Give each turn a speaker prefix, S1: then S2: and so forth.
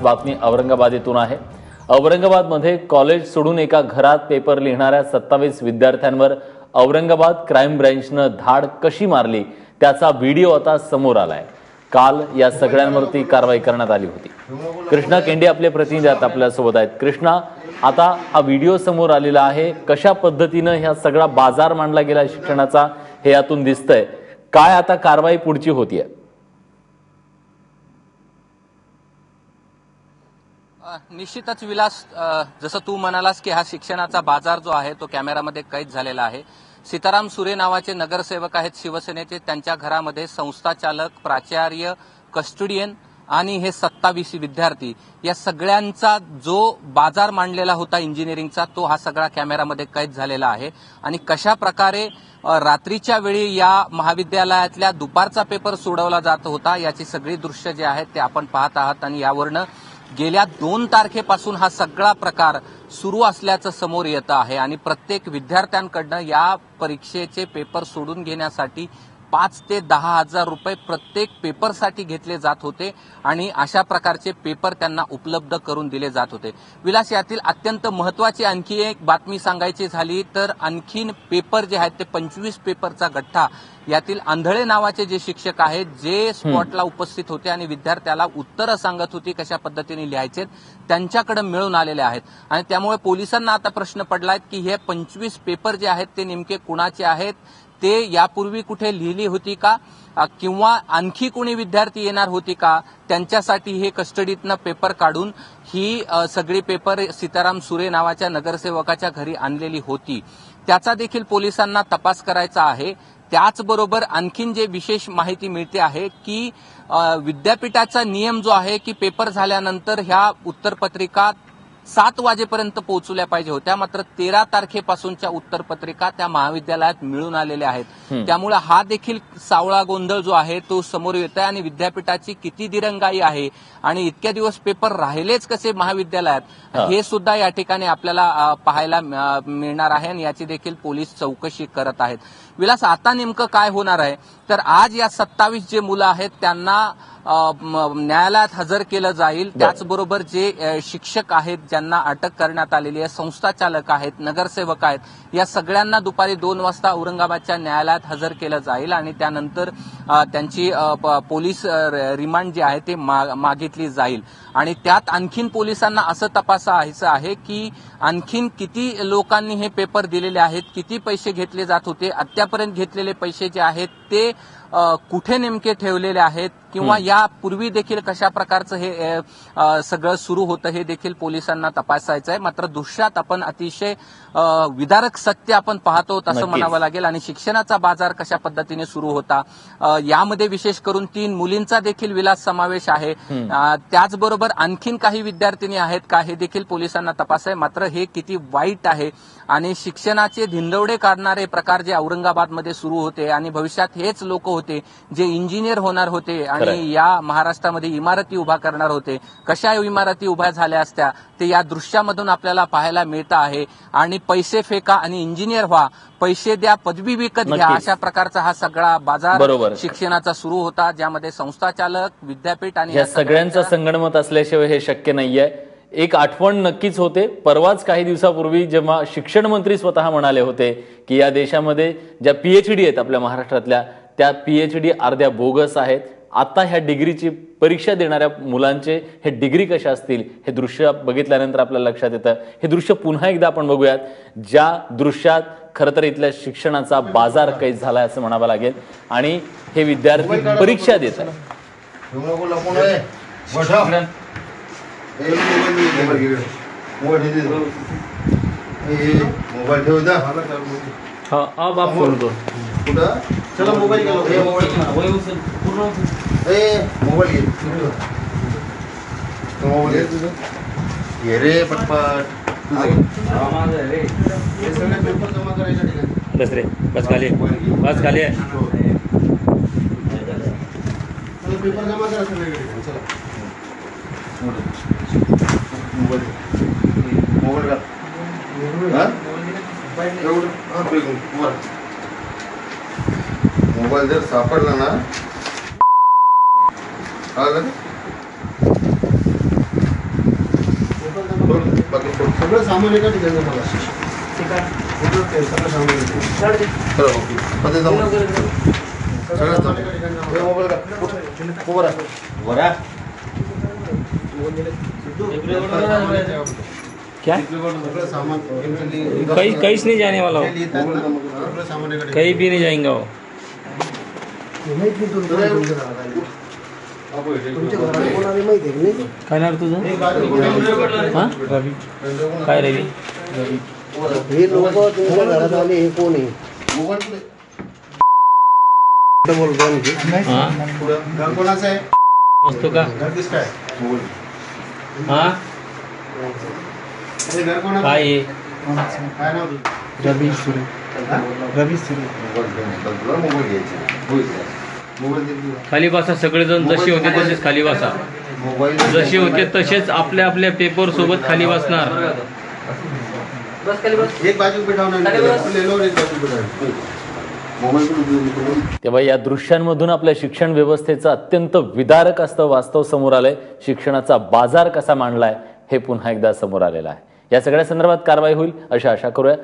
S1: बातमी औरंगाबाद येथून आहे। औरंगाबादमध्ये कॉलेज सोडून एका घरात पेपर लिहिणाऱ्या 27 विद्यार्थ्यांवर औरंगाबाद क्राइम ब्रँचने धाड कशी मारली त्याचा व्हिडिओ आता समोर आलाय। काल या सगळ्यांवरती कारवाई करण्यात आली होती। कृष्णा केंडे आपले प्रतिनिधी आपल्या सोबत आहेत। कृष्णा, आता हा व्हिडिओ समोर आलेला आहे, कशा पद्धतीने हा सगळा बाजार मांडला गेला शिक्षणाचा हे यातून दिसतंय, काय आता कारवाई पुढची होतीये?
S2: निश्चितच विलास, जसं तू म्हणालास की हा शिक्षणाचा बाजार जो आहे तो कॅमेरामध्ये कैद झालेला आहे। सीताराम सुरे नावाचे नगरसेवक आहेत शिवसेनेचे, त्यांच्या घरामध्ये संस्थाचालक, प्राचार्य, कस्टोडियन आणि हे 27 विद्यार्थी या सगळ्यांचा जो बाजार मांडलेला होता इंजिनिअरिंगचा, तो हा सगळा कॅमेरामध्ये कैद झालेला आहे। आणि कशा प्रकारे रात्रीच्या वेळी या महाविद्यालयातल्या दुपारचा पेपर सोडवला जात होता याची सगळी दृश्य जे आहेत ते आपण पाहत आहात। आणि यावरनं गेल्या 2 तारखेपासून हा सगळा प्रकार सुरू असल्याचं समोर येतं आहे। आणि प्रत्येक विद्यार्थ्यांकडनं या परीक्षेचे पेपर सोडून घेण्यासाठी 5 ते 10 हजार रुपये प्रत्येक पेपरसाठी घेतले जात होते आणि अशा प्रकारचे पेपर त्यांना उपलब्ध करून दिले जात होते। विलास, यातील अत्यंत महत्वाची आणखी एक बातमी सांगायची झाली तर आणखीन पेपर जे आहेत ते 25 पेपरचा गठ्ठा यातील आंधळे नावाचे जे शिक्षक आहेत, जे स्पॉटला उपस्थित होते आणि विद्यार्थ्याला उत्तरं सांगत होती कशा पद्धतीने लिहायचे, त्यांच्याकडे मिळून आलेले आहेत। आणि त्यामुळे पोलिसांना आता प्रश्न पडलाय की हे 25 पेपर जे आहेत ते नेमके कुणाचे आहेत, ते यापूर्वी कुठे लिहिली होती का किंवा आणखी कोणी विद्यार्थी येणार होती का, त्यांच्यासाठी हे कस्टडीतनं पेपर काढून ही सगळी पेपर सीताराम सुरे नावाच्या नगरसेवकाच्या घरी आणलेली होती, त्याचा देखील पोलिसांना तपास करायचा आहे। त्याचबरोबर आणखीन जे विशेष माहिती मिळते आहे की विद्यापीठाचा नियम जो आहे की पेपर झाल्यानंतर ह्या उत्तरपत्रिका 7 वाजेपर्यंत पोहोचल्या पाहिजे होत्या, मात्र 13 तारखेपासूनच्या उत्तरपत्रिका त्या महाविद्यालयात मिळून आलेल्या आहेत। त्यामुळे हा देखील सावळा गोंधळ जो आहे तो समोर येत आहे आणि विद्यापीठाची किती दिरंगाई आहे आणि इतक्या दिवस पेपर राहिलेच कसे महाविद्यालयात हे सुद्धा या ठिकाणी आपल्याला पाहायला मिळणार आहे आणि याची देखील पोलीस चौकशी करत आहेत। विलास, आता नेमकं काय होणार आहे तर आज या 27 जे मुलं आहेत त्यांना न्यायालयात हजर केलं जाईल। त्याचबरोबर जे शिक्षक आहेत ज्यांना अटक करण्यात आलेली आहे, संस्थाचालक आहेत, नगरसेवक आहेत, या सगळ्यांना दुपारी 2 वाजता औरंगाबादच्या न्यायालयात हजर केलं जाईल आणि त्यानंतर त्यांची पोलीस रिमांड जी आहे ते मागितली जाईल। आणि त्यात आणखीन पोलिसांना असं तपासायचं आहे की आणखीन किती लोकांनी हे पेपर दिलेले आहेत, किती पैसे घेतले जात होते, आतापर्यंत घेतलेले पैसे जे आहेत ते कुठे नेमके ठेवलेले आहेत किंवा यापूर्वी देखील कशा प्रकारचं हे सगळं सुरू होतं हे देखील पोलिसांना तपासायचं आहे। मात्र दृश्यात आपण अतिशय विदारक सत्य आपण पाहतो असं म्हणावं लागेल। आणि शिक्षणाचा बाजार कशा पद्धतीने सुरू होता यामध्ये विशेष करून 3 मुलींचा देखील विलास समावेश आहे। त्याचबरोबर आणखीन काही विद्यार्थिनी आहेत का हे देखील पोलिसांना तपास आहे। मात्र हे किती वाईट आहे आणि शिक्षणाचे धिंडवडे काढणारे प्रकार जे औरंगाबादमध्ये सुरू होते आणि भविष्यात हेच लोक होते जे इंजिनियर होणार होते आणि या महाराष्ट्रामध्ये इमारती उभा करणार होते, कशा इमारती उभ्या झाल्या असत्या ते या दृश्यामधून आपल्याला पाहायला मिळतं आहे। आणि पैसे फेका आणि इंजिनियर व्हा, पैसे द्या पदवी विकत घ्या, अशा प्रकारचा हा सगळा बाजार शिक्षणाचा सुरू होता, ज्यामध्ये संस्थाचालक, विद्यापीठ आणि
S1: या सगळ्यांचं संगणमत असल्याशिवाय हे शक्य नाहीये। एक आठवण नक्कीच होते, परवाच काही दिवसापूर्वी जेव्हा शिक्षण मंत्री स्वतः म्हणाले होते की या देशामध्ये ज्या पीएचडी आहेत आपल्या महाराष्ट्रातल्या त्या पीएचडी अर्ध्या बोगस आहेत। आता ह्या डिग्रीची परीक्षा देणाऱ्या मुलांचे हे डिग्री कशा असतील हे दृश्य बघितल्यानंतर आपल्याला लक्षात येतं। हे दृश्य पुन्हा एकदा आपण बघूयात, ज्या दृश्यात खरं तर इथल्या शिक्षणाचा बाजार कैद झालाय असं म्हणावं लागेल आणि हे विद्यार्थी परीक्षा देत आहेत।
S3: मोबाईल ठेव जा।
S1: हाँ अब आप फोन दो।
S3: चलो मोबाईल घे, मोबाईल घे, मोबाईल घे रे पटपट।
S1: बस रे, बस खाली, बस खाली आहे।
S3: पेपर जमा करा सगळीकडे। चला मोबाईल मोबाईल मोबाईल जर सापडला ना सगळं सामान एका ठिकाणी मला सगळं सामान मोबाईल
S4: क्या
S3: सामान
S4: कहीं नहीं जाने वाला हो, कहीं भी नहीं जाएंगे वो. काय नाव तुझं? हां रवी. काय रवी?
S5: हे लोक तुमच्या घरात आले हे कोण आहे? बोलतो आणखी
S4: हां
S3: घर कोणाचं आहे?
S4: वस्तू का?
S3: घर किसका आहे?
S4: हां
S3: हे घर कोणाचं
S4: काय
S3: आहे?
S4: आहे?
S3: काय नाव तुझं?
S5: रवी सुरे. रवी सुरे.
S3: मोबाईल घ्यायचा मोबाईल दे तुला.
S4: खाली बसा सगळेजण जसे होते तसेच खाली बसा.
S3: मोबाईल
S4: जसे होते तसेच आपल्या आपल्या पेपर सोबत खाली बसणार.
S3: एक बाजू बिठावणार ले लो और एक बाजू बिठावणार मोबाईल
S1: तेव्हा या दृश्यांमधून आपल्या शिक्षण व्यवस्थेचं अत्यंत विदारक असतं वास्तव समोर आलंय. शिक्षणाचा बाजार कसा मांडलाय हे पुन्हा एकदा समोर आलेलं आहे. या सगळ्या संदर्भात कारवाई होईल अशी आशा करूया.